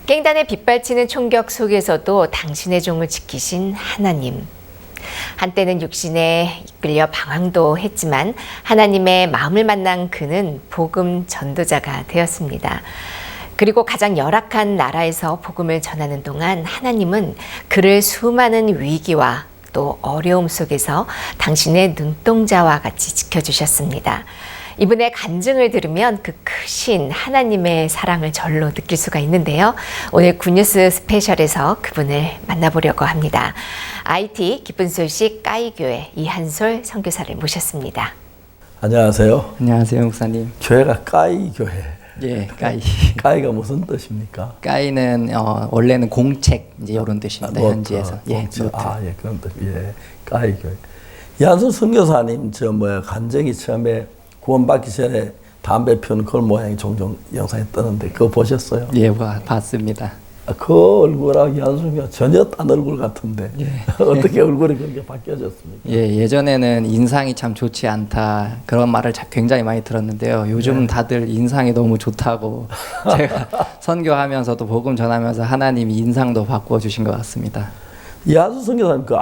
깽단에 빗발치는 총격 속에서도 당신의 종을 지키신 하나님. 한때는 육신에 이끌려 방황도 했지만 하나님의 마음을 만난 그는 복음 전도자가 되었습니다. 그리고 가장 열악한 나라에서 복음을 전하는 동안 하나님은 그를 수많은 위기와 또 어려움 속에서 당신의 눈동자와 같이 지켜주셨습니다. 이분의 간증을 들으면 그 크신 하나님의 사랑을 절로 느낄 수가 있는데요. 오늘 굿뉴스 스페셜에서 그분을 만나보려고 합니다. IT 기쁜 소식 까이교회 이한솔 선교사를 모셨습니다. 안녕하세요. 안녕하세요, 목사님. 교회가 까이교회. 예, 까이. 까이가 무슨 뜻입니까? 까이는 원래는 공책 이제 이런 뜻입니다. 현지에서. 예, 노트. 예, 그런 뜻. 예, 까이교회. 이한솔 선교사님 간증이 처음에 구원받기 전에 담배 피우는 그런 모양이 종종 영상에 뜨는데 그거 보셨어요? 예, 봤습니다. 그 얼굴하고 이한솔이가 전혀 딴 얼굴 같은데 예. 어떻게 얼굴이 그렇게 바뀌어졌습니까? 예, 예전에는 인상이 참 좋지 않다 그런 말을 굉장히 많이 들었는데요. 요즘 다들 인상이 너무 좋다고 제가 선교하면서도 복음 전하면서 하나님이 인상도 바꿔주신 것 같습니다. 이한솔 선교사님 그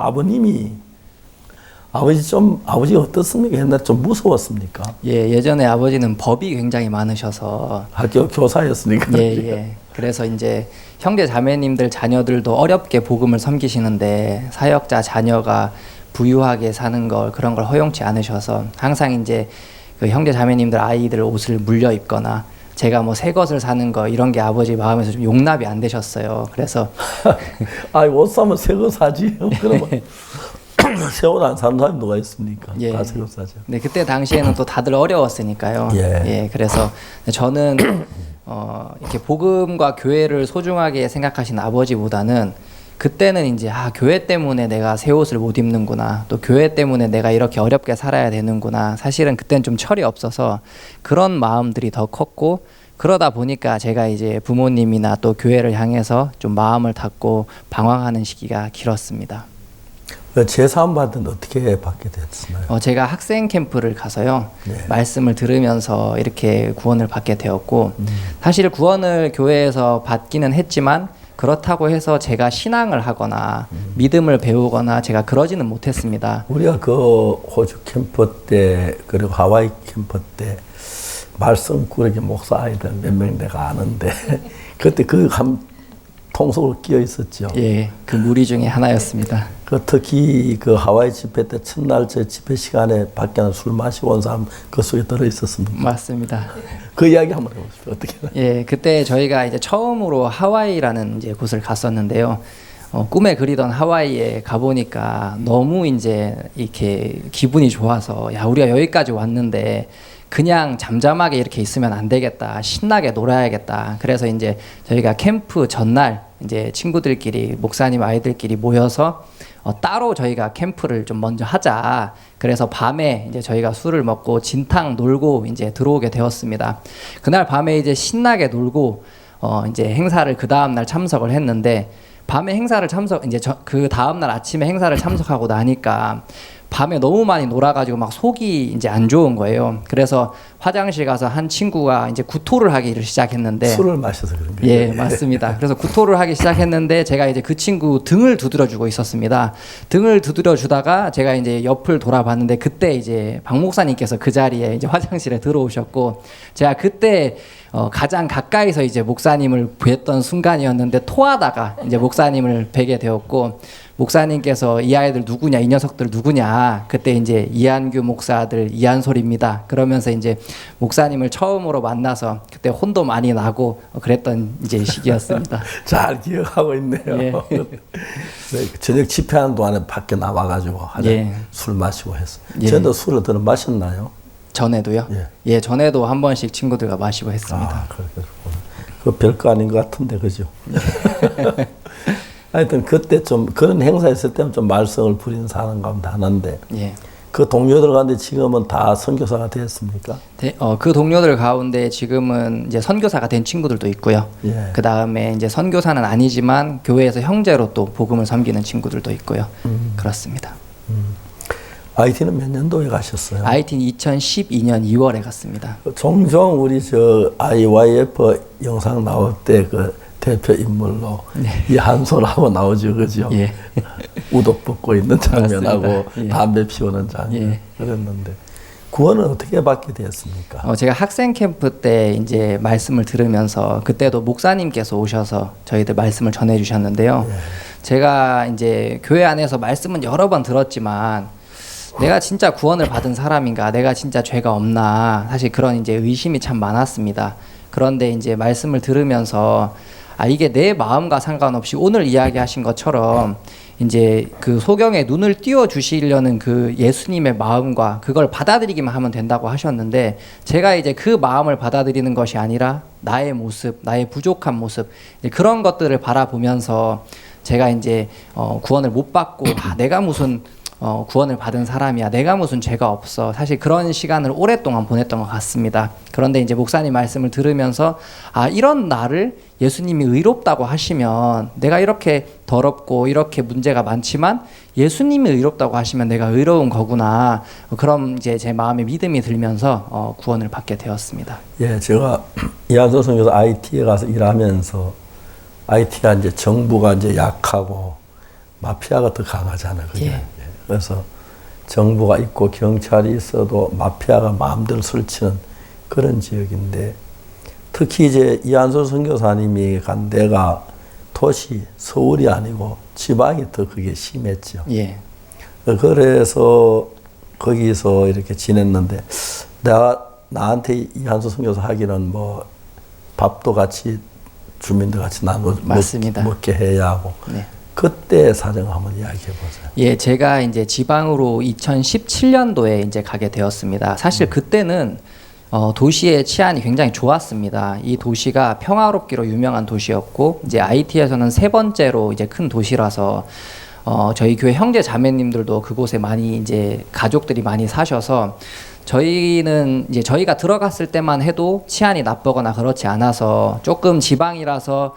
아버지가 어떻습니까? 옛날에 좀 무서웠습니까? 예, 예전에 아버지는 법이 굉장히 많으셔서 학교 교사였으니까. 예. 그래서 이제 형제 자매님들 자녀들도 어렵게 복음을 섬기시는데 사역자 자녀가 부유하게 사는 걸 그런 걸 허용치 않으셔서 항상 이제 그 형제 자매님들 아이들 옷을 물려 입거나 제가 뭐 새 것을 사는 거 이런 게 아버지 마음에서 좀 용납이 안 되셨어요. 그래서 옷 사면 새 거 사지. 그러면 새 옷 안 사는 사람이 누가 있습니까? 예. 다 새 거 사죠. 네, 그때 당시에는 또 다들 어려웠으니까요. 예. 그래서 저는 이렇게 복음과 교회를 소중하게 생각하신 아버지보다는 그때는 이제 교회 때문에 내가 새 옷을 못 입는구나, 또 교회 때문에 내가 이렇게 어렵게 살아야 되는구나. 사실은 그때는 좀 철이 없어서 그런 마음들이 더 컸고, 그러다 보니까 제가 이제 부모님이나 또 교회를 향해서 좀 마음을 닫고 방황하는 시기가 길었습니다. 제사함 받은 어떻게 받게 됐나요? 제가 학생 캠프를 가서요. 네. 말씀을 들으면서 이렇게 구원을 받게 되었고 사실 구원을 교회에서 받기는 했지만 그렇다고 해서 제가 신앙을 하거나 믿음을 배우거나 제가 그러지는 못했습니다. 우리가 그 호주 캠프 때 그리고 하와이 캠프 때 말씀 꾸러기 목사 아이들 몇 명 내가 아는데 그때 그 통속으로 끼어 있었죠. 예, 그 무리 중에 하나였습니다. 특히 그 하와이 집회 때 첫날 제 집회 시간에 밖에는 술 마시고 온 사람 그 속에 들어 있었습니다. 맞습니다. 그 이야기 한번 해보십시오. 어떻게? 예, 그때 저희가 이제 처음으로 하와이라는 이제 곳을 갔었는데요. 꿈에 그리던 하와이에 가보니까 너무 이제 이렇게 기분이 좋아서 야, 우리가 여기까지 왔는데 그냥 잠잠하게 이렇게 있으면 안 되겠다. 신나게 놀아야겠다. 그래서 이제 저희가 캠프 전날 이제 친구들끼리 목사님 아이들끼리 모여서 따로 저희가 캠프를 좀 먼저 하자. 그래서 밤에 이제 저희가 술을 먹고 진탕 놀고 이제 들어오게 되었습니다. 그날 밤에 이제 신나게 놀고 이제 행사를 그 다음 날 참석을 했는데 밤에 행사를 이제 그 다음 날 아침에 행사를 참석하고 나니까 밤에 너무 많이 놀아가지고 막 속이 이제 안 좋은 거예요. 그래서 화장실 가서 한 친구가 이제 구토를 하기를 시작했는데 술을 마셔서 그런 거예요. 예, 맞습니다. 그래서 구토를 하기 시작했는데 제가 이제 그 친구 등을 두드려주고 있었습니다. 등을 두드려주다가 제가 이제 옆을 돌아봤는데 그때 이제 박 목사님께서 그 자리에 이제 화장실에 들어오셨고 제가 그때 가장 가까이서 이제 목사님을 뵀던 순간이었는데 토하다가 이제 목사님을 뵈게 되었고 목사님께서 이 아이들 누구냐, 이 녀석들 누구냐. 그때 이제 이한규 목사 아들 이한솔입니다. 그러면서 이제 목사님을 처음으로 만나서 그때 혼도 많이 나고 그랬던 이제 시기였습니다. 잘 기억하고 있네요. 예. 저녁 집회하는 동안에 밖에 나와가지고 술 마시고 했어요. 저도 술을 더 마셨나요? 전에도요? 예, 전에도 한 번씩 친구들과 마시고 했습니다. 그 별거 아닌 것 같은데, 그죠? 하여튼 그때 좀 그런 행사 있을 때는 좀 말썽을 부리는 사람 가운데 하나인데 그 동료들 가운데 지금은 다 선교사가 되었습니까? 그 동료들 가운데 지금은 이제 선교사가 된 친구들도 있고요. 그 다음에 이제 선교사는 아니지만 교회에서 형제로 또 복음을 섬기는 친구들도 있고요. 그렇습니다. IT는 몇 년도에 가셨어요? IT는 2012년 2월에 갔습니다. 종종 우리 IYF 영상 나올 때 그 대표 인물로 이한솔하고 나오죠, 그죠? 예. 우도 벗고 있는 장면하고 맞습니다. 예. 담배 피우는 장면 예. 그랬는데 구원은 어떻게 받게 되었습니까? 제가 학생 캠프 때 이제 말씀을 들으면서 그때도 목사님께서 오셔서 저희들 말씀을 전해 주셨는데요. 예. 제가 이제 교회 안에서 말씀은 여러 번 들었지만 내가 진짜 구원을 받은 사람인가? 내가 진짜 죄가 없나? 사실 그런 이제 의심이 참 많았습니다. 그런데 이제 말씀을 들으면서 이게 내 마음과 상관없이 오늘 이야기하신 것처럼 이제 그 소경에 눈을 띄워 주시려는 그 예수님의 마음과 그걸 받아들이기만 하면 된다고 하셨는데 제가 이제 그 마음을 받아들이는 것이 아니라 나의 모습, 나의 부족한 모습 그런 것들을 바라보면서 제가 이제 구원을 못 받고 내가 무슨 구원을 받은 사람이야. 내가 무슨 죄가 없어. 사실 그런 시간을 오랫동안 보냈던 것 같습니다. 그런데 이제 목사님 말씀을 들으면서 이런 나를 예수님이 의롭다고 하시면 내가 이렇게 더럽고 이렇게 문제가 많지만 예수님이 의롭다고 하시면 내가 의로운 거구나. 그럼 이제 제 마음에 믿음이 들면서 구원을 받게 되었습니다. 예, 제가 이한솔 선교사 IT에 가서 일하면서 IT가 이제 정부가 이제 약하고 마피아가 더 강하잖아요. 그게. 예. 그래서 정부가 있고 경찰이 있어도 마피아가 마음대로 설치는 그런 지역인데 특히 이제 이한솔 선교사님이 간 데가 도시 서울이 아니고 지방이 더 그게 심했죠. 예. 그래서 거기서 이렇게 지냈는데 나한테 이한솔 선교사 하기는 뭐 밥도 같이 주민들 같이 나눠 맞습니다. 먹게 해야 하고 네. 그때 사정 한번 이야기해 보세요. 예, 제가 이제 지방으로 2017년도에 이제 가게 되었습니다. 사실 그때는 도시의 치안이 굉장히 좋았습니다. 이 도시가 평화롭기로 유명한 도시였고 이제 IT에서는 세 번째로 이제 큰 도시라서 저희 교회 형제 자매님들도 그곳에 많이 이제 가족들이 많이 사셔서 저희는 이제 저희가 들어갔을 때만 해도 치안이 나쁘거나 그렇지 않아서 조금 지방이라서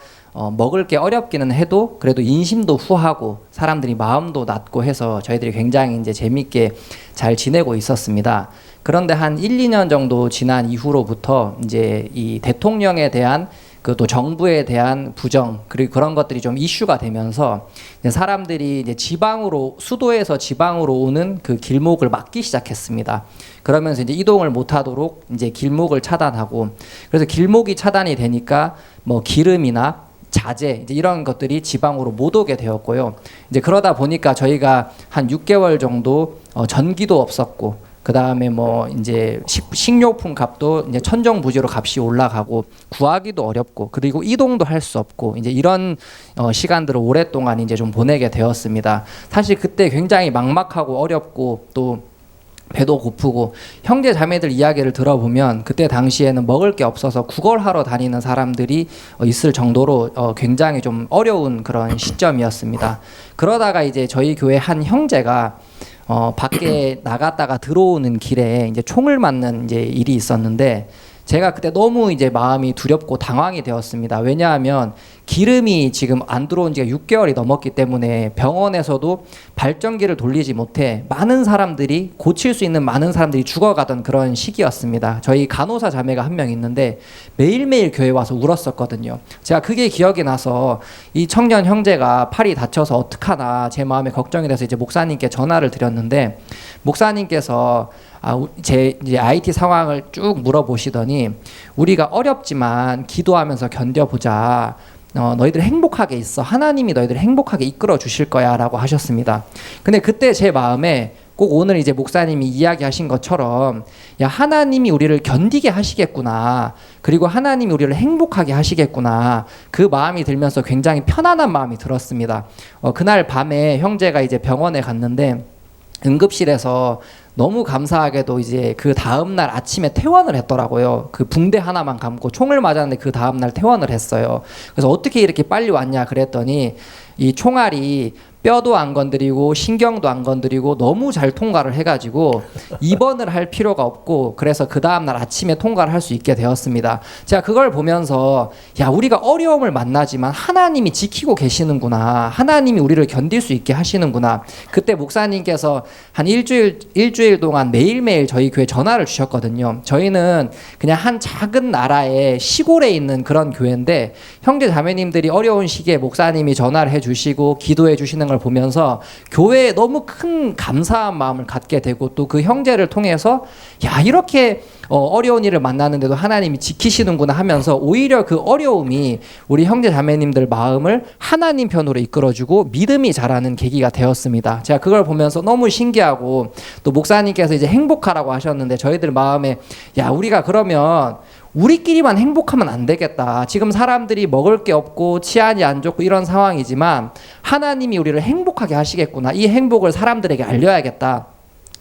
먹을 게 어렵기는 해도 그래도 인심도 후하고 사람들이 마음도 낮고 해서 저희들이 굉장히 이제 재밌게 잘 지내고 있었습니다. 그런데 한 1, 2년 정도 지난 이후로부터 이제 이 대통령에 대한 그 또 정부에 대한 부정 그리고 그런 것들이 좀 이슈가 되면서 이제 사람들이 이제 지방으로 수도에서 지방으로 오는 그 길목을 막기 시작했습니다. 그러면서 이제 이동을 못하도록 이제 길목을 차단하고 그래서 길목이 차단이 되니까 뭐 기름이나 자재 이제 이런 것들이 지방으로 못 오게 되었고요. 이제 그러다 보니까 저희가 한 6개월 정도 전기도 없었고 그 다음에 뭐 이제 식료품 값도 이제 천정부지로 값이 올라가고 구하기도 어렵고 그리고 이동도 할 수 없고 이제 이런 시간들을 오랫동안 이제 좀 보내게 되었습니다. 사실 그때 굉장히 막막하고 어렵고 또 배도 고프고 형제 자매들 이야기를 들어보면 그때 당시에는 먹을 게 없어서 구걸하러 다니는 사람들이 있을 정도로 굉장히 좀 어려운 그런 시점이었습니다. 그러다가 이제 저희 교회 한 형제가 밖에 나갔다가 들어오는 길에 이제 총을 맞는 이제 일이 있었는데 제가 그때 너무 이제 마음이 두렵고 당황이 되었습니다. 왜냐하면 기름이 지금 안 들어온 지가 6개월이 넘었기 때문에 병원에서도 발전기를 돌리지 못해 많은 사람들이 고칠 수 있는 많은 사람들이 죽어가던 그런 시기였습니다. 저희 간호사 자매가 한 명 있는데 매일매일 교회 와서 울었었거든요. 제가 그게 기억이 나서 이 청년 형제가 팔이 다쳐서 어떡하나 제 마음에 걱정이 돼서 이제 목사님께 전화를 드렸는데 목사님께서 제 이제 IT 상황을 쭉 물어보시더니 우리가 어렵지만 기도하면서 견뎌보자. 너희들 행복하게 있어. 하나님이 너희들 행복하게 이끌어 주실 거야 라고 하셨습니다. 근데 그때 제 마음에 꼭 오늘 이제 목사님이 이야기하신 것처럼 야 하나님이 우리를 견디게 하시겠구나. 그리고 하나님이 우리를 행복하게 하시겠구나. 그 마음이 들면서 굉장히 편안한 마음이 들었습니다. 그날 밤에 형제가 이제 병원에 갔는데 응급실에서 너무 감사하게도 이제 그 다음날 아침에 퇴원을 했더라고요. 그 붕대 하나만 감고 총을 맞았는데 그 다음날 퇴원을 했어요. 그래서 어떻게 이렇게 빨리 왔냐 그랬더니 이 총알이 뼈도 안 건드리고 신경도 안 건드리고 너무 잘 통과를 해가지고 입원을 할 필요가 없고 그래서 그 다음날 아침에 통과를 할 수 있게 되었습니다. 제가 그걸 보면서 야 우리가 어려움을 만나지만 하나님이 지키고 계시는구나. 하나님이 우리를 견딜 수 있게 하시는구나. 그때 목사님께서 한 일주일 동안 매일매일 저희 교회 전화를 주셨거든요. 저희는 그냥 한 작은 나라의 시골에 있는 그런 교회인데 형제 자매님들이 어려운 시기에 목사님이 전화를 해주시고 기도해 주시는 걸 보면서 교회에 너무 큰 감사한 마음을 갖게 되고 또 그 형제를 통해서 야 이렇게 어려운 일을 만나는데도 하나님이 지키시는구나 하면서 오히려 그 어려움이 우리 형제 자매님들 마음을 하나님 편으로 이끌어주고 믿음이 자라는 계기가 되었습니다. 제가 그걸 보면서 너무 신기하고 또 목사님께서 이제 행복하라고 하셨는데 저희들 마음에 야 우리가 그러면 우리끼리만 행복하면 안 되겠다. 지금 사람들이 먹을 게 없고 치안이 안 좋고 이런 상황이지만 하나님이 우리를 행복하게 하시겠구나. 이 행복을 사람들에게 알려야겠다.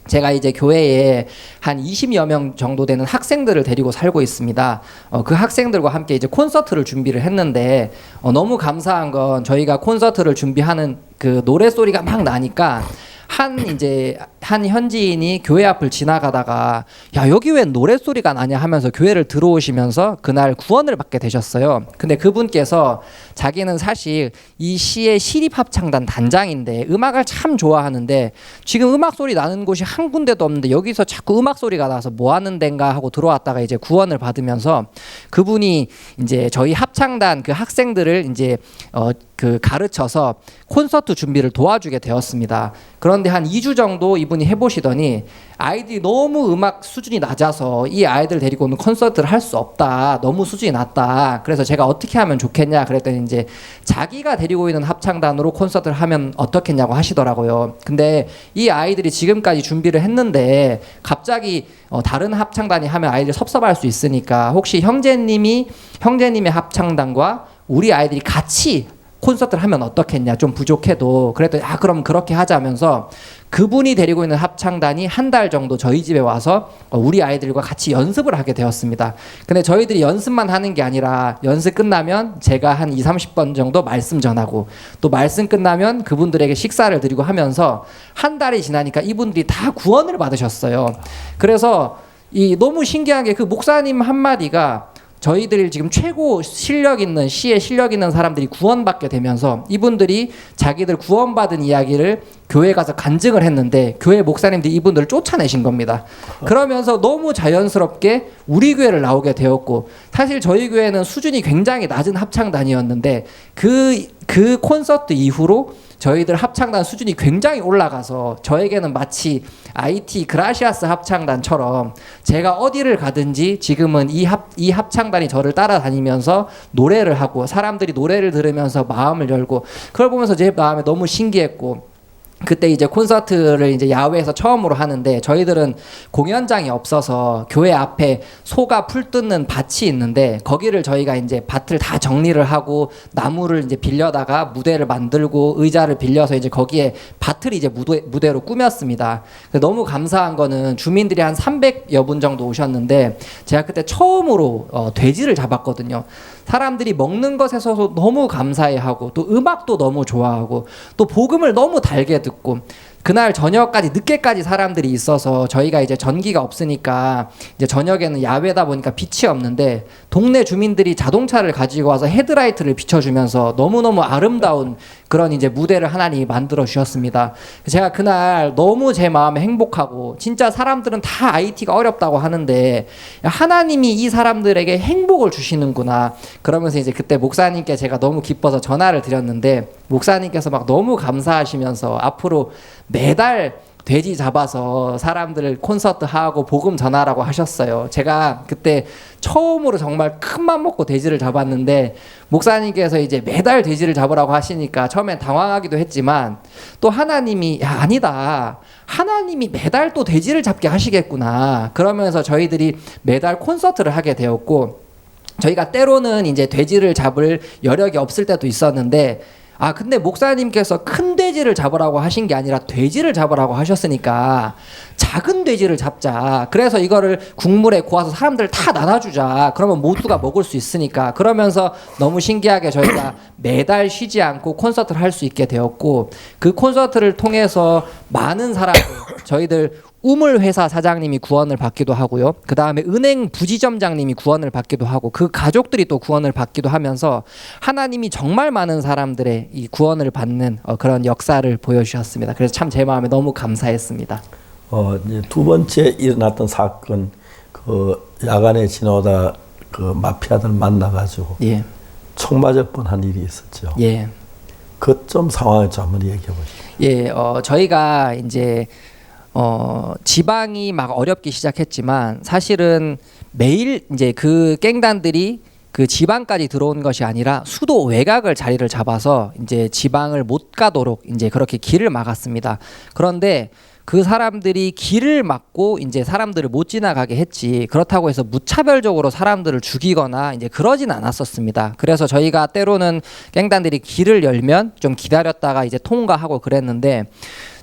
제가 이제 교회에 한 20여 명 정도 되는 학생들을 데리고 살고 있습니다. 그 학생들과 함께 이제 콘서트를 준비를 했는데 너무 감사한 건 저희가 콘서트를 준비하는 그 노래소리가 막 나니까 한 현지인이 교회 앞을 지나가다가 야 여기 왜 노랫소리가 나냐 하면서 교회를 들어오시면서 그날 구원을 받게 되셨어요. 근데 그분께서 자기는 사실 이 시의 시립합창단 단장인데 음악을 참 좋아하는데 지금 음악 소리 나는 곳이 한 군데도 없는데 여기서 자꾸 음악 소리가 나서 뭐 하는 데인가 하고 들어왔다가 이제 구원을 받으면서 그분이 이제 저희 합창단 그 학생들을 이제 그 가르쳐서 콘서트 준비를 도와주게 되었습니다. 그런데 한 2주 정도 이분이 해보시더니 아이들이 너무 음악 수준이 낮아서 이 아이들 데리고는 콘서트를 할 수 없다. 너무 수준이 낮다. 그래서 제가 어떻게 하면 좋겠냐 그랬더니 이제 자기가 데리고 있는 합창단으로 콘서트를 하면 어떻겠냐고 하시더라고요. 근데 이 아이들이 지금까지 준비를 했는데 갑자기 다른 합창단이 하면 아이들이 섭섭할 수 있으니까 혹시 형제님의 합창단과 우리 아이들이 같이 콘서트를 하면 어떻겠냐 좀 부족해도 그랬더니 그럼 그렇게 하자면서 그분이 데리고 있는 합창단이 한 달 정도 저희 집에 와서 우리 아이들과 같이 연습을 하게 되었습니다. 근데 저희들이 연습만 하는 게 아니라 연습 끝나면 제가 한 20-30번 정도 말씀 전하고 또 말씀 끝나면 그분들에게 식사를 드리고 하면서 한 달이 지나니까 이분들이 다 구원을 받으셨어요. 그래서 너무 신기한 게 그 목사님 한마디가 저희들이 지금 최고 실력 있는 시에 실력 있는 사람들이 구원받게 되면서 이분들이 자기들 구원받은 이야기를 교회 가서 간증을 했는데 교회 목사님들이 이분들을 쫓아내신 겁니다. 그러면서 너무 자연스럽게 우리 교회를 나오게 되었고 사실 저희 교회는 수준이 굉장히 낮은 합창단이었는데 그 콘서트 이후로 저희들 합창단 수준이 굉장히 올라가서 저에게는 마치 IT 그라시아스 합창단처럼 제가 어디를 가든지 지금은 이 합창단이 저를 따라다니면서 노래를 하고 사람들이 노래를 들으면서 마음을 열고 그걸 보면서 제 마음에 너무 신기했고 그때 이제 콘서트를 이제 야외에서 처음으로 하는데 저희들은 공연장이 없어서 교회 앞에 소가 풀 뜯는 밭이 있는데 거기를 저희가 이제 밭을 다 정리를 하고 나무를 이제 빌려다가 무대를 만들고 의자를 빌려서 이제 거기에 밭을 이제 무대로 꾸몄습니다. 너무 감사한 거는 주민들이 한 300여 분 정도 오셨는데 제가 그때 처음으로 돼지를 잡았거든요. 사람들이 먹는 것에서도 너무 감사해하고 또 음악도 너무 좋아하고 또 복음을 너무 달게 듣고 그날 저녁까지 늦게까지 사람들이 있어서 저희가 이제 전기가 없으니까 이제 저녁에는 야외다 보니까 빛이 없는데 동네 주민들이 자동차를 가지고 와서 헤드라이트를 비춰주면서 너무너무 아름다운 그런 이제 무대를 하나님이 만들어 주셨습니다. 제가 그날 너무 제 마음에 행복하고 진짜 사람들은 다 IT가 어렵다고 하는데 하나님이 이 사람들에게 행복을 주시는구나 그러면서 이제 그때 목사님께 제가 너무 기뻐서 전화를 드렸는데 목사님께서 막 너무 감사하시면서 앞으로 매달 돼지 잡아서 사람들 콘서트 하고 복음 전하라고 하셨어요. 제가 그때 처음으로 정말 큰 맘 먹고 돼지를 잡았는데 목사님께서 이제 매달 돼지를 잡으라고 하시니까 처음엔 당황하기도 했지만 또 하나님이 아니다. 하나님이 매달 또 돼지를 잡게 하시겠구나. 그러면서 저희들이 매달 콘서트를 하게 되었고 저희가 때로는 이제 돼지를 잡을 여력이 없을 때도 있었는데 근데 목사님께서 큰 돼지 흑돼지를 잡으라고 하신 게 아니라 돼지를 잡으라고 하셨으니까 작은 돼지를 잡자. 그래서 이거를 국물에 고아서 사람들 다 나눠주자. 그러면 모두가 먹을 수 있으니까. 그러면서 너무 신기하게 저희가 매달 쉬지 않고 콘서트를 할 수 있게 되었고, 그 콘서트를 통해서 많은 사람들, 저희들 우물 회사 사장님이 구원을 받기도 하고요. 그 다음에 은행 부지점장님이 구원을 받기도 하고, 그 가족들이 또 구원을 받기도 하면서 하나님이 정말 많은 사람들의 이 구원을 받는 그런 역사를 보여주셨습니다. 그래서 참 제 마음에 너무 감사했습니다. 이제 두 번째 일어났던 사건, 그 야간에 지나오다 그 마피아들 만나가지고 예, 총 맞을 뻔한 일이 있었죠. 예, 그 좀 상황을 좀 한번 얘기해 보시죠. 예. 저희가 이제 지방이 막 어렵기 시작했지만 사실은 매일 이제 그 갱단들이 그 지방까지 들어온 것이 아니라 수도 외곽을 자리를 잡아서 이제 지방을 못 가도록 이제 그렇게 길을 막았습니다. 그런데 그 사람들이 길을 막고 이제 사람들을 못 지나가게 했지, 그렇다고 해서 무차별적으로 사람들을 죽이거나 이제 그러진 않았었습니다. 그래서 저희가 때로는 갱단들이 길을 열면 좀 기다렸다가 이제 통과하고 그랬는데,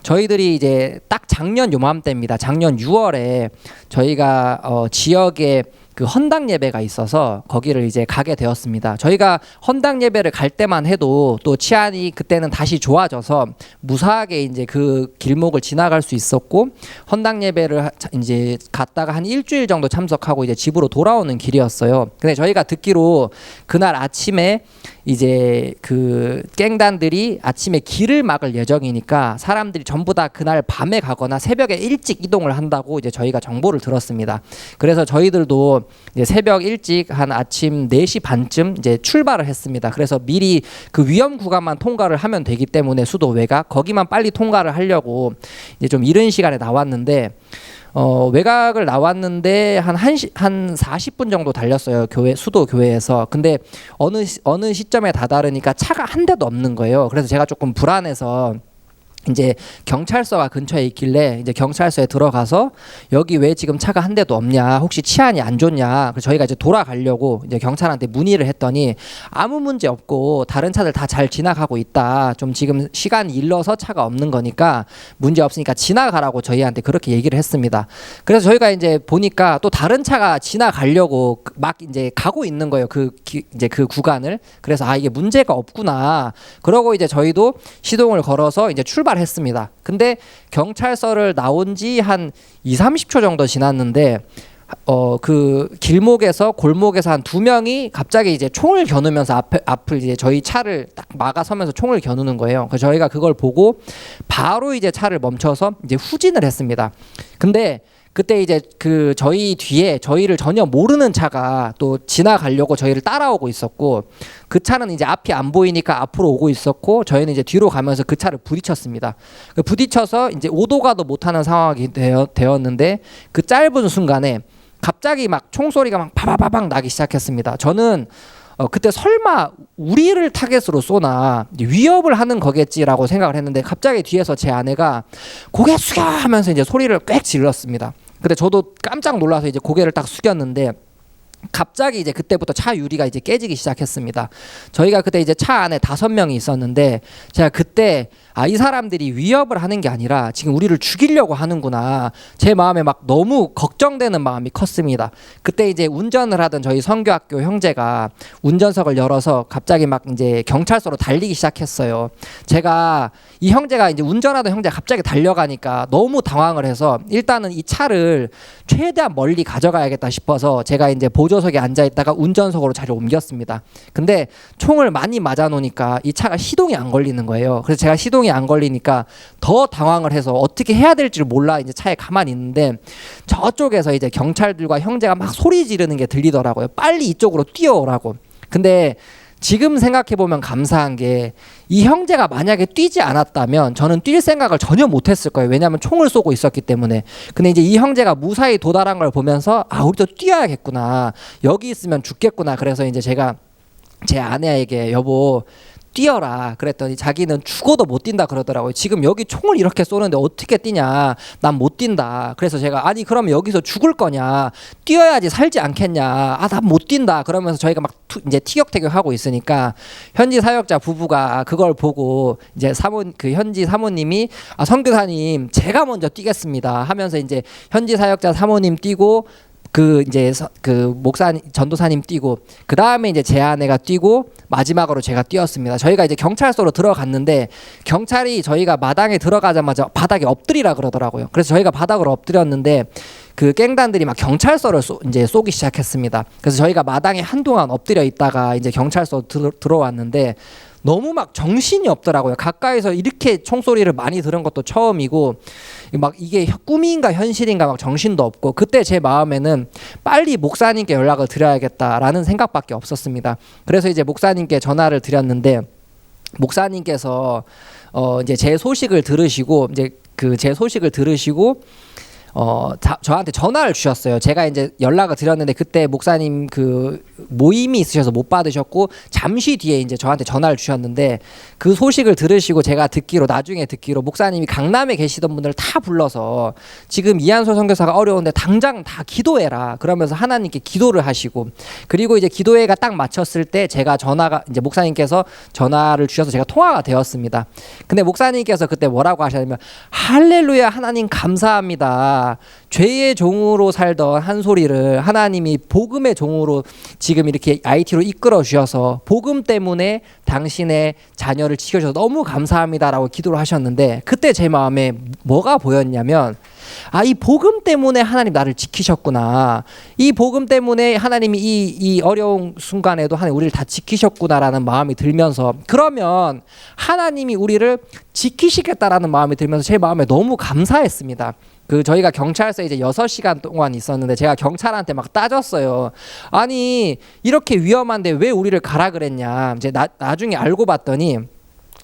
저희들이 이제 딱 작년 요맘때입니다. 작년 6월에 저희가 지역에 그 헌당 예배가 있어서 거기를 이제 가게 되었습니다. 저희가 헌당 예배를 갈 때만 해도 또 치안이 그때는 다시 좋아져서 무사하게 이제 그 길목을 지나갈 수 있었고, 헌당 예배를 이제 갔다가 한 일주일 정도 참석하고 이제 집으로 돌아오는 길이었어요. 근데 저희가 듣기로 그날 아침에 이제 그 갱단들이 아침에 길을 막을 예정이니까 사람들이 전부 다 그날 밤에 가거나 새벽에 일찍 이동을 한다고 이제 저희가 정보를 들었습니다. 그래서 저희들도 이제 새벽 일찍 한 아침 4시 반쯤 이제 출발을 했습니다. 그래서 미리 그 위험 구간만 통과를 하면 되기 때문에 수도 외곽 거기만 빨리 통과를 하려고 이제 좀 이른 시간에 나왔는데, 외곽을 나왔는데 한 40분 정도 달렸어요. 수도 교회에서. 근데 어느 시점에 다다르니까 차가 한 대도 없는 거예요. 그래서 제가 조금 불안해서 이제 경찰서가 근처에 있길래 이제 경찰서에 들어가서 여기 왜 지금 차가 한 대도 없냐, 혹시 치안이 안 좋냐, 그래서 저희가 이제 돌아가려고 이제 경찰한테 문의를 했더니 아무 문제 없고 다른 차들 다 잘 지나가고 있다, 좀 지금 시간이 일러서 차가 없는 거니까 문제 없으니까 지나가라고 저희한테 그렇게 얘기를 했습니다. 그래서 저희가 이제 보니까 또 다른 차가 지나가려고 막 이제 가고 있는 거예요. 이제 그 구간을. 그래서 이게 문제가 없구나. 그러고 이제 저희도 시동을 걸어서 이제 출발했습니다. 근데 경찰서를 나온 지 한 30초 정도 지났는데 그 길목에서 골목에서 한 2명이 갑자기 이제 총을 겨누면서 앞을 이제 저희 차를 딱 막아서면서 총을 겨누는 거예요. 그래서 저희가 그걸 보고 바로 이제 차를 멈춰서 이제 후진을 했습니다. 근데 그때 이제 그 저희 뒤에 저희를 전혀 모르는 차가 또 지나가려고 저희를 따라오고 있었고, 그 차는 이제 앞이 안 보이니까 앞으로 오고 있었고, 저희는 이제 뒤로 가면서 그 차를 부딪혔습니다. 부딪혀서 이제 오도 가도 못하는 상황이 되었는데, 그 짧은 순간에 갑자기 막 총소리가 막 바바바박 나기 시작했습니다. 저는 그때 설마 우리를 타겟으로 쏘나 위협을 하는 거겠지라고 생각을 했는데, 갑자기 뒤에서 제 아내가 고개 숙여 하면서 이제 소리를 꽥 질렀습니다. 근데 저도 깜짝 놀라서 이제 고개를 딱 숙였는데, 갑자기 이제 그때부터 차 유리가 이제 깨지기 시작했습니다. 저희가 그때 이제 차 안에 5명이 있었는데, 제가 그때 이 사람들이 위협을 하는 게 아니라 지금 우리를 죽이려고 하는구나, 제 마음에 막 너무 걱정되는 마음이 컸습니다. 그때 이제 운전을 하던 저희 선교학교 형제가 운전석을 열어서 갑자기 막 이제 경찰서로 달리기 시작했어요. 제가 이 형제가 이제 운전하던 형제가 갑자기 달려가니까 너무 당황을 해서 일단은 이 차를 최대한 멀리 가져가야겠다 싶어서 제가 이제 보조석에 앉아 있다가 운전석으로 자리를 옮겼습니다. 근데 총을 많이 맞아 놓으니까 이 차가 시동이 안 걸리는 거예요. 그래서 제가 시동이 안 걸리니까 더 당황을 해서 어떻게 해야 될지를 몰라 이제 차에 가만히 있는데, 저쪽에서 이제 경찰들과 형제가 막 소리 지르는 게 들리더라고요. 빨리 이쪽으로 뛰어오라고. 근데 지금 생각해보면 감사한 게, 이 형제가 만약에 뛰지 않았다면 저는 뛸 생각을 전혀 못했을 거예요. 왜냐하면 총을 쏘고 있었기 때문에. 근데 이제 이 형제가 무사히 도달한 걸 보면서 우리도 뛰어야겠구나, 여기 있으면 죽겠구나. 그래서 이제 제가 제 아내에게 여보 뛰어라 그랬더니 자기는 죽어도 못 뛴다 그러더라고요. 지금 여기 총을 이렇게 쏘는데 어떻게 뛰냐, 난 못 뛴다. 그래서 제가 아니 그럼 여기서 죽을 거냐, 뛰어야지 살지 않겠냐, 아 난 못 뛴다 그러면서 저희가 막 이제 티격태격하고 있으니까 현지 사역자 부부가 그걸 보고 이제 그 현지 사모님이 아 선교사님 제가 먼저 뛰겠습니다 하면서 이제 현지 사역자 사모님 뛰고 그 이제 그 목사 전도사님 뛰고 그 다음에 이제 제 아내가 뛰고 마지막으로 제가 뛰었습니다. 저희가 이제 경찰서로 들어갔는데 경찰이 저희가 마당에 들어가자마자 바닥에 엎드리라 그러더라고요. 그래서 저희가 바닥으로 엎드렸는데 그 깽단들이 막 경찰서를 이제 쏘기 시작했습니다. 그래서 저희가 마당에 한동안 엎드려 있다가 이제 경찰서 들어왔는데 너무 막 정신이 없더라고요. 가까이서 이렇게 총소리를 많이 들은 것도 처음이고 막 이게 꿈인가 현실인가 막 정신도 없고 그때 제 마음에는 빨리 목사님께 연락을 드려야겠다라는 생각밖에 없었습니다. 그래서 이제 목사님께 전화를 드렸는데 목사님께서 이제 제 소식을 들으시고 저한테 전화를 주셨어요. 제가 이제 연락을 드렸는데 그때 목사님 그 모임이 있으셔서 못 받으셨고 잠시 뒤에 이제 저한테 전화를 주셨는데 그 소식을 들으시고 제가 나중에 듣기로 목사님이 강남에 계시던 분들 다 불러서 지금 이한솔 선교사가 어려운데 당장 다 기도해라 그러면서 하나님께 기도를 하시고 그리고 이제 기도회가 딱 마쳤을 때 제가 이제 목사님께서 전화를 주셔서 제가 통화가 되었습니다. 근데 목사님께서 그때 뭐라고 하셨냐면 할렐루야 하나님 감사합니다. 죄의 종으로 살던 한솔이를 하나님이 복음의 종으로 지금 이렇게 IT로 이끌어 주셔서 복음 때문에 당신의 자녀를 지켜주셔서 너무 감사합니다라고 기도를 하셨는데 그때 제 마음에 뭐가 보였냐면 아, 이 복음 때문에 하나님 나를 지키셨구나. 이 복음 때문에 하나님이 이 어려운 순간에도 하나님 우리를 다 지키셨구나라는 마음이 들면서 그러면 하나님이 우리를 지키시겠다라는 마음이 들면서 제 마음에 너무 감사했습니다. 저희가 경찰서에 이제 6시간 동안 있었는데 제가 경찰한테 막 따졌어요. 아니 이렇게 위험한데 왜 우리를 가라 그랬냐. 이제 나중에 알고 봤더니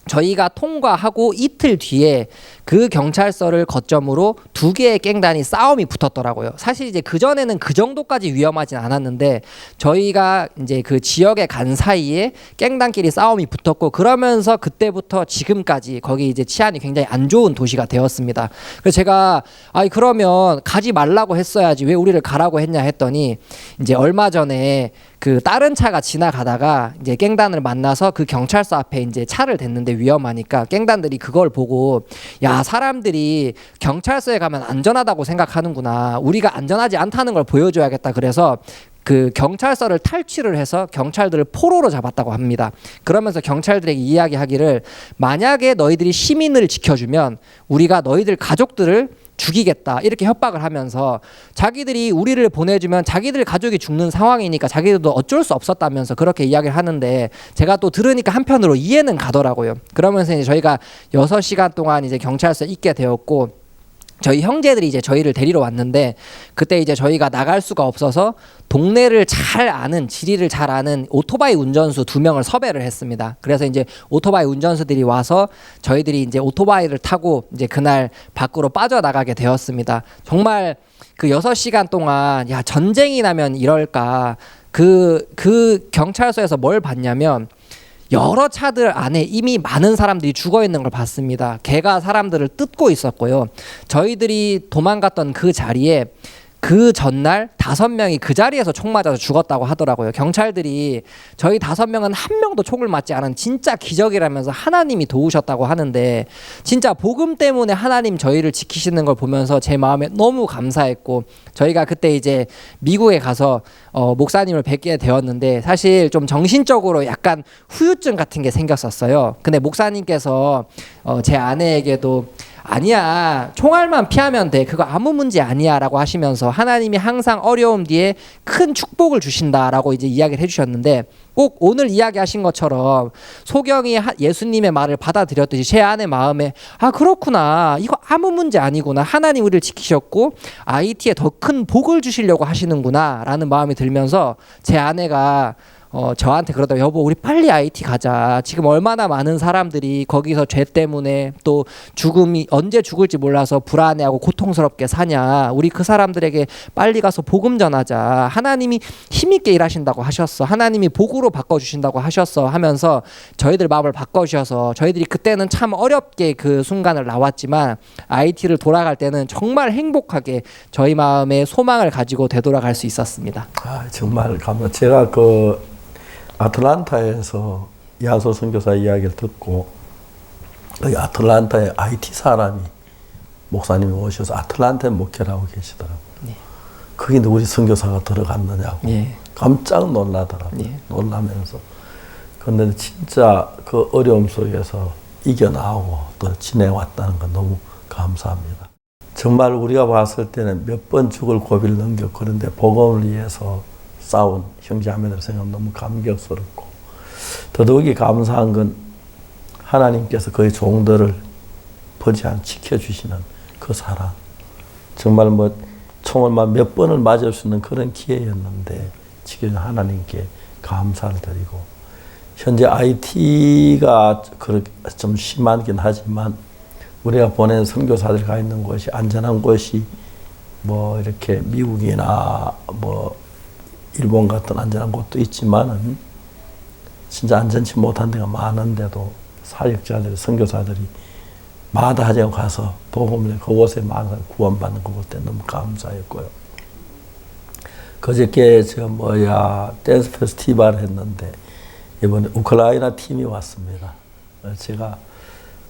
저희가 통과하고 이틀 뒤에 그 경찰서를 거점으로 2개의 깽단이 싸움이 붙었더라고요. 사실 이제 그전에는 그 정도까지 위험하진 않았는데 저희가 이제 그 지역에 간 사이에 깽단끼리 싸움이 붙었고 그러면서 그때부터 지금까지 거기 이제 치안이 굉장히 안 좋은 도시가 되었습니다. 그래서 제가 아니 그러면 가지 말라고 했어야지 왜 우리를 가라고 했냐 했더니 이제 얼마 전에 그 다른 차가 지나가다가 이제 깽단을 만나서 그 경찰서 앞에 이제 차를 댔는데 위험하니까 깽단들이 그걸 보고 야 사람들이 경찰서에 가면 안전하다고 생각하는구나. 우리가 안전하지 않다는 걸 보여줘야겠다. 그래서 그 경찰서를 탈취를 해서 경찰들을 포로로 잡았다고 합니다. 그러면서 경찰들에게 이야기하기를 만약에 너희들이 시민을 지켜주면 우리가 너희들 가족들을 죽이겠다 이렇게 협박을 하면서 자기들이 우리를 보내주면 자기들 가족이 죽는 상황이니까 자기들도 어쩔 수 없었다면서 그렇게 이야기를 하는데 제가 또 들으니까 한편으로 이해는 가더라고요. 그러면서 이제 저희가 6시간 동안 이제 경찰서에 있게 되었고 저희 형제들이 이제 저희를 데리러 왔는데 그때 이제 저희가 나갈 수가 없어서 동네를 잘 아는 지리를 잘 아는 오토바이 운전수 2명을 섭외를 했습니다. 그래서 이제 오토바이 운전수들이 와서 저희들이 이제 오토바이를 타고 이제 그날 밖으로 빠져나가게 되었습니다. 정말 그 6시간 동안 야 전쟁이 나면 이럴까 그 경찰서에서 뭘 봤냐면 여러 차들 안에 이미 많은 사람들이 죽어 있는 걸 봤습니다. 개가 사람들을 뜯고 있었고요. 저희들이 도망갔던 그 자리에 그 전날 5명이 그 자리에서 총 맞아서 죽었다고 하더라고요. 경찰들이 저희 5명은 한 명도 총을 맞지 않은 진짜 기적이라면서 하나님이 도우셨다고 하는데 진짜 복음 때문에 하나님 저희를 지키시는 걸 보면서 제 마음에 너무 감사했고 저희가 그때 이제 미국에 가서 목사님을 뵙게 되었는데 사실 좀 정신적으로 약간 후유증 같은 게 생겼었어요. 근데 목사님께서 제 아내에게도 아니야 총알만 피하면 돼 그거 아무 문제 아니야 라고 하시면서 하나님이 항상 어려움 뒤에 큰 축복을 주신다라고 이제 이야기를 해주셨는데 꼭 오늘 이야기하신 것처럼 소경이 예수님의 말을 받아들였듯이 제 아내 마음에 아 그렇구나 이거 아무 문제 아니구나 하나님 우리를 지키셨고 IT에 더 큰 복을 주시려고 하시는구나 라는 마음이 들면서 제 아내가 저한테 그러더라고요. 여보, 우리 빨리 IT 가자. 지금 얼마나 많은 사람들이 거기서 죄 때문에 또 죽음이 언제 죽을지 몰라서 불안해하고 고통스럽게 사냐. 우리 그 사람들에게 빨리 가서 복음 전하자. 하나님이 힘있게 일하신다고 하셨어. 하나님이 복으로 바꿔주신다고 하셨어. 하면서 저희들 마음을 바꿔주셔서 저희들이 그때는 참 어렵게 그 순간을 나왔지만 IT를 돌아갈 때는 정말 행복하게 저희 마음에 소망을 가지고 되돌아갈 수 있었습니다. 정말 감사. 제가 그 아틀란타에서 야소 선교사 이야기를 듣고 그 아틀란타에 IT 사람이 목사님이 오셔서 아틀란타에 목회를 하고 계시더라고요. 네. 거기 우리 선교사가 들어갔느냐고 예. 깜짝 놀라더라고요. 예. 놀라면서. 그런데 진짜 그 어려움 속에서 이겨나오고 또 지내왔다는 건 너무 감사합니다. 정말 우리가 봤을 때는 몇 번 죽을 고비를 넘겼고 그런데 복음을 위해서 싸운 형제자매들 생각하면 너무 감격스럽고 더더욱이 감사한 건 하나님께서 그의 종들을 버지 않고 지켜주시는 그 사랑. 정말 뭐 총을 몇 번을 맞을 수 있는 그런 기회였는데 지켜준 하나님께 감사를 드리고 현재 IT가 그렇게 좀 심하긴 하지만 우리가 보낸 선교사들이 가 있는 곳이 안전한 곳이 뭐 이렇게 미국이나 뭐 일본 같은 안전한 곳도 있지만은 진짜 안전치 못한 데가 많은데도 사역자들이 선교사들이 마다하지 않고 가서 복음을 그곳에 많은 구원받는 거 볼 때 너무 감사했고요. 그저께 댄스 페스티벌 했는데 이번에 우크라이나 팀이 왔습니다. 제가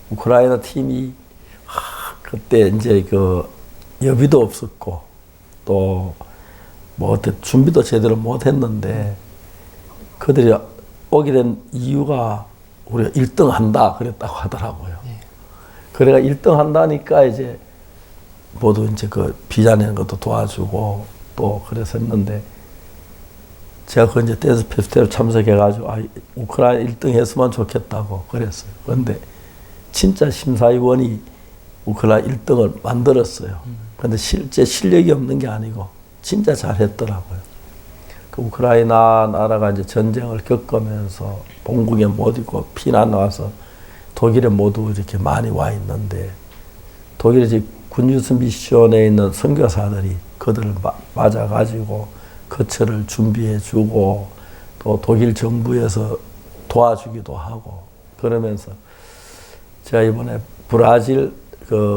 우크라이나 팀이 그때 이제 그 여비도 없었고 또 뭐 어때 준비도 제대로 못 했는데 그들이 오게 된 이유가 우리가 1등 한다 그랬다고 하더라고요. 그래가 1등 한다니까 이제 모두 이제 그 비자 내는 것도 도와주고 또 그래서 했는데 제가 그 이제 댄스 페스티벌 참석해가지고 우크라이나 1등 했으면 좋겠다고 그랬어요. 그런데 진짜 심사위원이 우크라이나 1등을 만들었어요. 그런데 실제 실력이 없는 게 아니고 진짜 잘했더라고요. 그 우크라이나 나라가 이제 전쟁을 겪으면서 본국에 못 있고 피난 와서 독일에 모두 이렇게 많이 와 있는데 독일의 이제 군유스 미션에 있는 선교사들이 그들을 맞아가지고 거처를 준비해주고 또 독일 정부에서 도와주기도 하고 그러면서 제가 이번에 브라질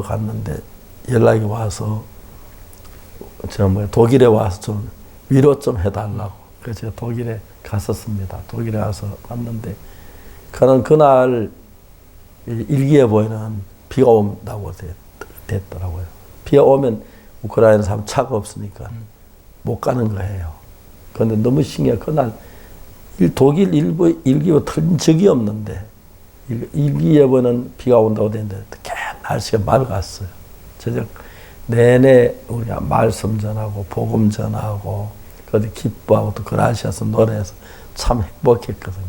갔는데 연락이 와서 독일에 와서 좀 위로 좀 해달라고. 그래서 제가 독일에 갔었습니다. 독일에 와서 갔는데 그는 그날 일기예보에는 비가 온다고 됐더라고요. 비가 오면 우크라이나 사람 차가 없으니까 못 가는 거예요. 그런데 너무 신기해. 그날 독일 일기예보 틀린 적이 없는데 일기예보는 비가 온다고 됐는데 날씨가 맑았어요. 저녁 내내 우리가 말씀 전하고 복음 전하고 그것도 기뻐하고 또 그라시아서 노래해서 참 행복했거든요.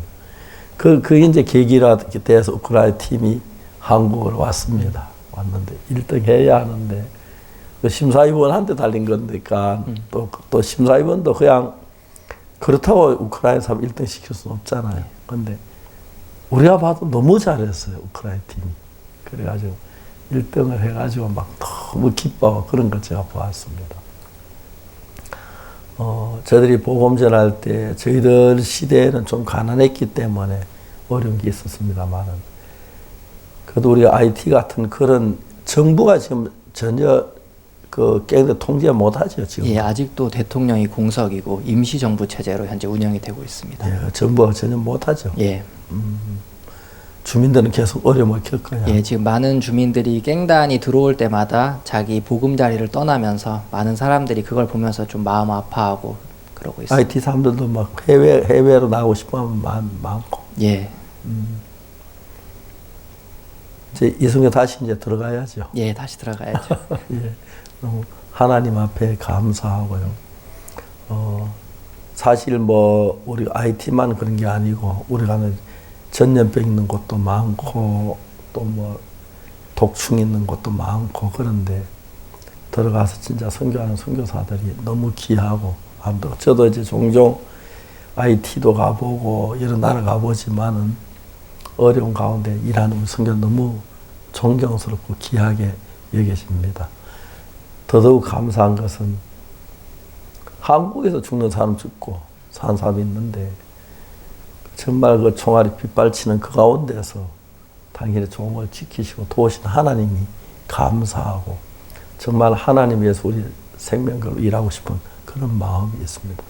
그 이제 계기라 돼서 우크라이나 팀이 한국으로 왔습니다. 왔는데 1등 해야 하는데 그 심사위원한테 달린 거니까 또 심사위원도 그냥 그렇다고 우크라이나 사람 1등 시킬 수는 없잖아요. 근데 우리가 봐도 너무 잘했어요. 우크라이나 팀이. 그래가지고 1등을 해가지고 막 너무 기뻐하고 그런 걸 제가 보았습니다. 저희들이 복음 전할 때 저희들 시대에는 좀 가난했기 때문에 어려운 게 있었습니다만은 그래도 우리 IT 같은 그런 정부가 지금 전혀 그 깨끗이 통제 못하죠 지금. 예, 아직도 대통령이 공석이고 임시정부 체제로 현재 운영이 되고 있습니다. 예, 정부가 전혀 못하죠. 예. 주민들은 계속 어려움을 겪어요. 예, 지금 많은 주민들이 갱단이 들어올 때마다 자기 보금자리를 떠나면서 많은 사람들이 그걸 보면서 좀 마음 아파하고 그러고 있습니다. IT 사람들도 막 해외로 나가고 싶어하면 많고. 예. 이제 이승에 다시 이제 들어가야죠. 예, 다시 들어가야죠. 예, 너무 하나님 앞에 감사하고요. 사실 뭐 우리 IT만 그런 게 아니고 우리가 전염병 있는 곳도 많고 또 뭐 독충 있는 곳도 많고 그런데 들어가서 진짜 선교하는 선교사들이 너무 귀하고 저도 이제 종종 IT도 가보고 여러 나라 가보지만은 어려운 가운데 일하는 우리 선교 너무 존경스럽고 귀하게 여겨집니다. 더더욱 감사한 것은 한국에서 죽는 사람 죽고 사는 사람이 있는데 정말 그 총알이 빗발치는 그 가운데서 당신의 종을 지키시고 도우신 하나님이 감사하고 정말 하나님 위해서 우리 생명 걸고 일하고 싶은 그런 마음이 있습니다.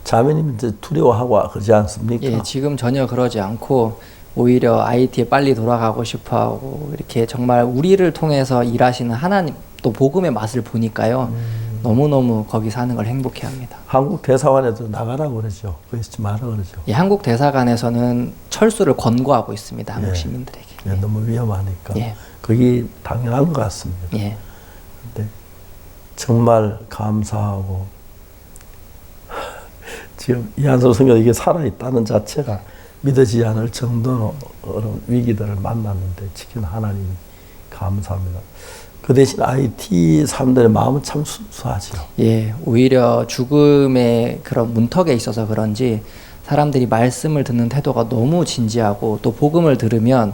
자매님 이제 두려워하고 그러지 않습니까? 예, 지금 전혀 그러지 않고 오히려 IT에 빨리 돌아가고 싶어하고 이렇게 정말 우리를 통해서 일하시는 하나님 또 복음의 맛을 보니까요. 너무너무 거기 사는 걸 행복해합니다. 한국 대사관에도 나가라고 그러죠. 거기 있지 마라 그러죠. 예, 한국 대사관에서는 철수를 권고하고 있습니다. 한국 예. 시민들에게. 예, 너무 위험하니까. 예. 그게 당연한 것 같습니다. 예. 근데 정말 감사하고 지금 이한솔 선교사 이게 살아있다는 자체가 믿어지지 않을 정도로 위기들을 만났는데 지킨 하나님이 감사합니다. 그 대신 IT 사람들의 마음은 참 순수하죠. 예, 오히려 죽음의 그런 문턱에 있어서 그런지 사람들이 말씀을 듣는 태도가 너무 진지하고 또 복음을 들으면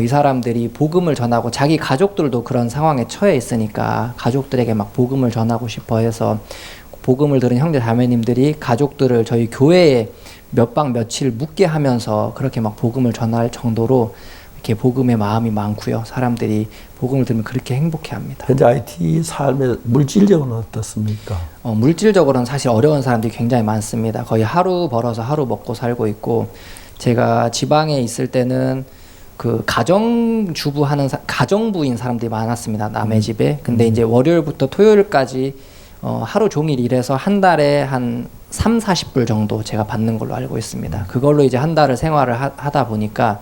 이 사람들이 복음을 전하고 자기 가족들도 그런 상황에 처해 있으니까 가족들에게 막 복음을 전하고 싶어 해서 복음을 들은 형제 자매님들이 가족들을 저희 교회에 몇 박 며칠 묵게 하면서 그렇게 막 복음을 전할 정도로 이렇게 복음의 마음이 많고요. 사람들이 복음을 들으면 그렇게 행복해합니다. 현재 IT 삶의 물질력은 어떻습니까? 물질적으로는 사실 어려운 사람들이 굉장히 많습니다. 거의 하루 벌어서 하루 먹고 살고 있고 제가 지방에 있을 때는 그 가정주부 하는 가정부인 사람들이 많았습니다. 남의 집에. 근데 이제 월요일부터 토요일까지 하루 종일 일해서 한 달에 한 30-40불 정도 제가 받는 걸로 알고 있습니다. 그걸로 이제 한 달을 생활을 하다 보니까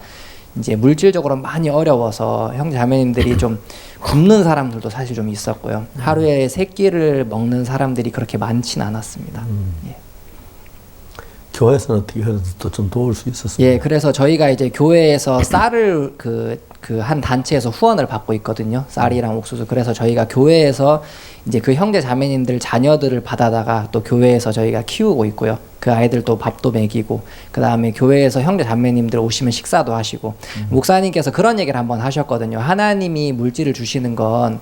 이제 물질적으로 많이 어려워서 형제 자매님들이 좀 굶는 사람들도 사실 좀 있었고요. 하루에 3끼를 먹는 사람들이 그렇게 많진 않았습니다. 예. 교회에서는 어떻게 해도 또 좀 도울 수 있었습니까? 예, 그래서 저희가 이제 교회에서 쌀을 그 한 단체에서 후원을 받고 있거든요. 쌀이랑 옥수수. 그래서 저희가 교회에서 이제 그 형제 자매님들 자녀들을 받아다가 또 교회에서 저희가 키우고 있고요. 그 아이들 또 밥도 먹이고 그 다음에 교회에서 형제 자매님들 오시면 식사도 하시고 목사님께서 그런 얘기를 한번 하셨거든요. 하나님이 물질을 주시는 건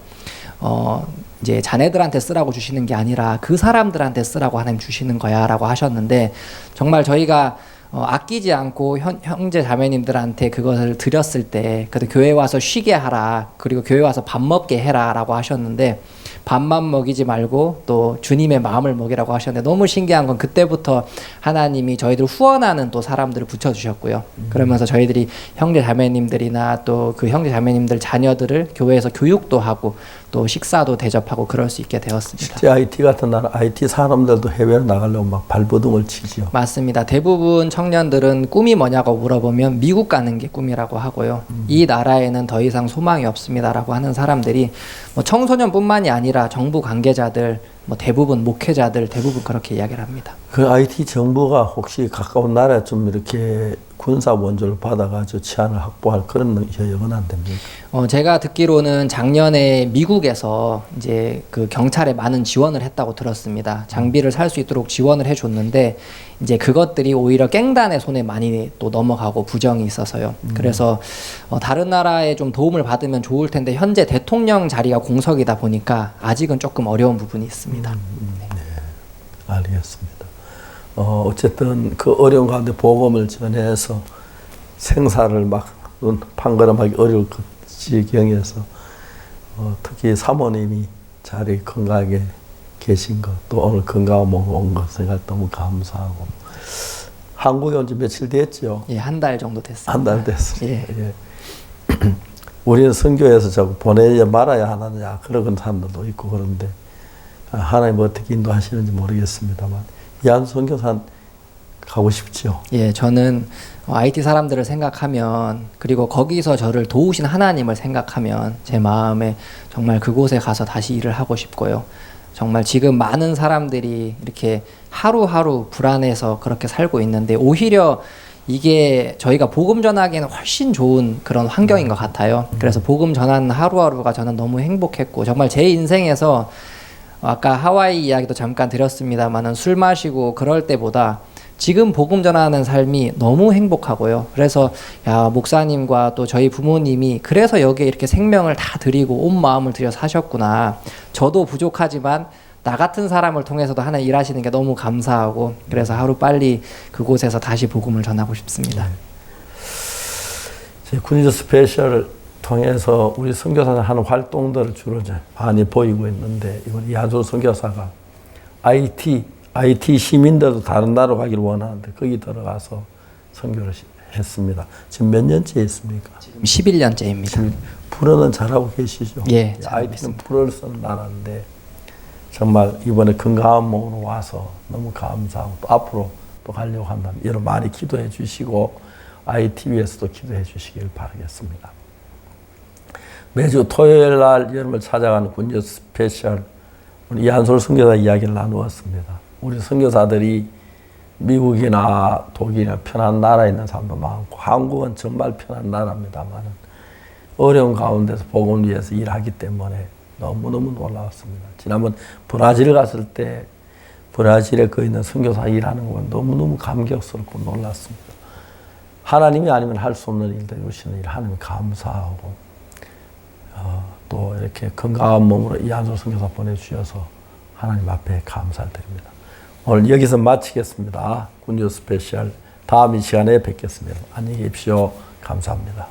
이제 자네들한테 쓰라고 주시는 게 아니라 그 사람들한테 쓰라고 하나님 주시는 거야 라고 하셨는데 정말 저희가 아끼지 않고 형제 자매님들한테 그것을 드렸을 때 그래도 교회 와서 쉬게 하라 그리고 교회 와서 밥 먹게 해라 라고 하셨는데 밥만 먹이지 말고 또 주님의 마음을 먹이라고 하셨는데 너무 신기한 건 그때부터 하나님이 저희들 후원하는 또 사람들을 붙여주셨고요. 그러면서 저희들이 형제 자매님들이나 또 그 형제 자매님들 자녀들을 교회에서 교육도 하고 또 식사도 대접하고 그럴 수 있게 되었습니다. 실제 IT 같은 나라 IT 사람들도 해외로 나가려고 막 발버둥을 치지요. 맞습니다. 대부분 청년들은 꿈이 뭐냐고 물어보면 미국 가는 게 꿈이라고 하고요. 이 나라에는 더 이상 소망이 없습니다라고 하는 사람들이 뭐 청소년뿐만이 아니라 정부 관계자들, 뭐 대부분 목회자들 대부분 그렇게 이야기를 합니다. 그 IT 정부가 혹시 가까운 나라에 좀 이렇게 군사 원조를 받아가지고 치안을 확보할 그런 여력은 안 됩니까? 제가 듣기로는 작년에 미국에서 이제 그 경찰에 많은 지원을 했다고 들었습니다. 장비를 살 수 있도록 지원을 해줬는데 이제 그것들이 오히려 깽단의 손에 많이 또 넘어가고 부정이 있어서요. 그래서 다른 나라에 좀 도움을 받으면 좋을 텐데 현재 대통령 자리가 공석이다 보니까 아직은 조금 어려운 부분이 있습니다. 네, 알겠습니다. 어쨌든 그 어려운 가운데 복음을 전해서 생사를 막 판가름하기 어려울 그 지경에서 특히 사모님이 잘 건강하게 계신 것, 또 오늘 건강한 몸 온 것 생각 너무 감사하고 한국에 온 지 며칠 됐죠? 예, 한 달 정도 됐습니다. 한 달 됐어요. 예. 예. 우리는 선교에서 자꾸 보내야 말아야 하느냐 그런 사람들도 있고 그런데 하나님 어떻게 인도하시는지 모르겠습니다만 이한 선교사 가고 싶죠. 예, 저는 IT 사람들을 생각하면 그리고 거기서 저를 도우신 하나님을 생각하면 제 마음에 정말 그곳에 가서 다시 일을 하고 싶고요. 정말 지금 많은 사람들이 이렇게 하루하루 불안해서 그렇게 살고 있는데 오히려 이게 저희가 복음 전하기에는 훨씬 좋은 그런 환경인 것 같아요. 그래서 복음 전하는 하루하루가 저는 너무 행복했고 정말 제 인생에서 아까 하와이 이야기도 잠깐 드렸습니다만은 술 마시고 그럴 때보다 지금 복음 전하는 삶이 너무 행복하고요. 그래서 야, 목사님과 또 저희 부모님이 그래서 여기에 이렇게 생명을 다 드리고 온 마음을 들여 사셨구나. 저도 부족하지만 나 같은 사람을 통해서도 하나님 일하시는 게 너무 감사하고 그래서 하루 빨리 그곳에서 다시 복음을 전하고 싶습니다. 군인들 스페셜을 통해서 우리 선교사들 하는 활동들을 주로 이제 많이 보이고 있는데 이번 이한솔 선교사가 IT 시민들도 다른 나라로 가기를 원하는데 거기 들어가서 선교를 했습니다. 지금 몇 년째 했습니까? 지금 11년째입니다. 불어는 잘하고 계시죠? 예, 잘하고 IT는 있습니다. 불어를 쓰는 나라인데 정말 이번에 건강한 몸으로 와서 너무 감사하고 또 앞으로 또 가려고 한다면 여러분 많이 기도해 주시고 ITV에서도 기도해 주시길 바라겠습니다. 매주 토요일 날 여러분을 찾아가는 군저 스페셜 우리 이한솔 선교사 이야기를 나누었습니다. 우리 선교사들이 미국이나 독일이나 편한 나라에 있는 사람도 많고 한국은 정말 편한 나라입니다만 어려운 가운데서 복음을 위해서 일하기 때문에 너무너무 놀라웠습니다. 지난번 브라질 갔을 때 브라질에 그 있는 선교사 일하는 건 너무너무 감격스럽고 놀랐습니다. 하나님이 아니면 할 수 없는 일들 주시는 일 하나님 감사하고 또 이렇게 건강한 몸으로 이한솔 선교사 보내주셔서 하나님 앞에 감사를 드립니다. 오늘 여기서 마치겠습니다. 군요 스페셜 다음 이 시간에 뵙겠습니다. 안녕히 계십시오. 감사합니다.